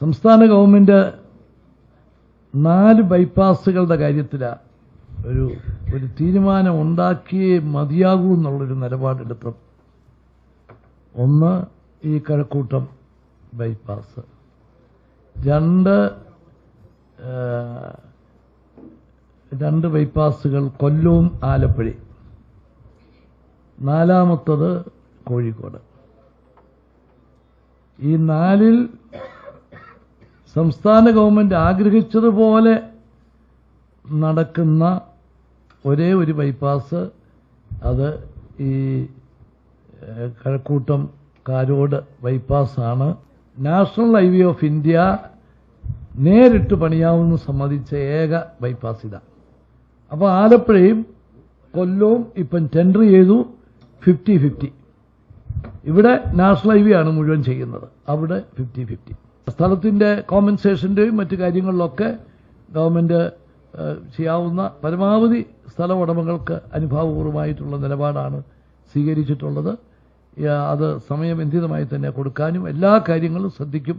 സംസ്ഥാന ഗവൺമെന്റ് 4 ബൈപ്പാസുകളുടെ കാര്യത്തിലാണ് ഒരു തീരുമാനം ഉണ്ടാക്കിയേ മതിയാകൂ എന്നുള്ളൊരു നിലപാടെടുത്തു. ഒന്ന് ഈ കഴക്കൂട്ടം ബൈപ്പാസ്, 2 ബൈപ്പാസുകൾ കൊല്ലവും ആലപ്പുഴയും, 4ാമത്തത് കോഴിക്കോട്. ഈ 4ൽ സംസ്ഥാന ഗവൺമെന്റ് ആഗ്രഹിച്ചതുപോലെ നടക്കുന്ന ഒരേ ഒരു ബൈപ്പാസ്, അത് ഈ കഴക്കൂട്ടം കാരോട് ബൈപ്പാസാണ്. നാഷണൽ ഹൈവേ ഓഫ് ഇന്ത്യ നേരിട്ട് പണിയാവുന്ന സമ്മതിച്ച ഏക ബൈപ്പാസ് ഇതാണ്. അപ്പോൾ ആലപ്പുഴയും കൊല്ലവും ഇപ്പം ടെൻഡർ ചെയ്തു 50-50. ഇവിടെ നാഷണൽ ഹൈവേ ആണ് മുഴുവൻ ചെയ്യുന്നത്, അവിടെ 50-50. സ്ഥലത്തിന്റെ കോമ്പൻസേഷന്റെയും മറ്റു കാര്യങ്ങളിലൊക്കെ ഗവൺമെന്റ് ചെയ്യാവുന്ന പരമാവധി സ്ഥല ഉടമകൾക്ക് അനുഭാവപൂർവമായിട്ടുള്ള നിലപാടാണ് സ്വീകരിച്ചിട്ടുള്ളത്. അത് സമയബന്ധിതമായി തന്നെ കൊടുക്കാനും എല്ലാ കാര്യങ്ങളും ശ്രദ്ധിക്കും.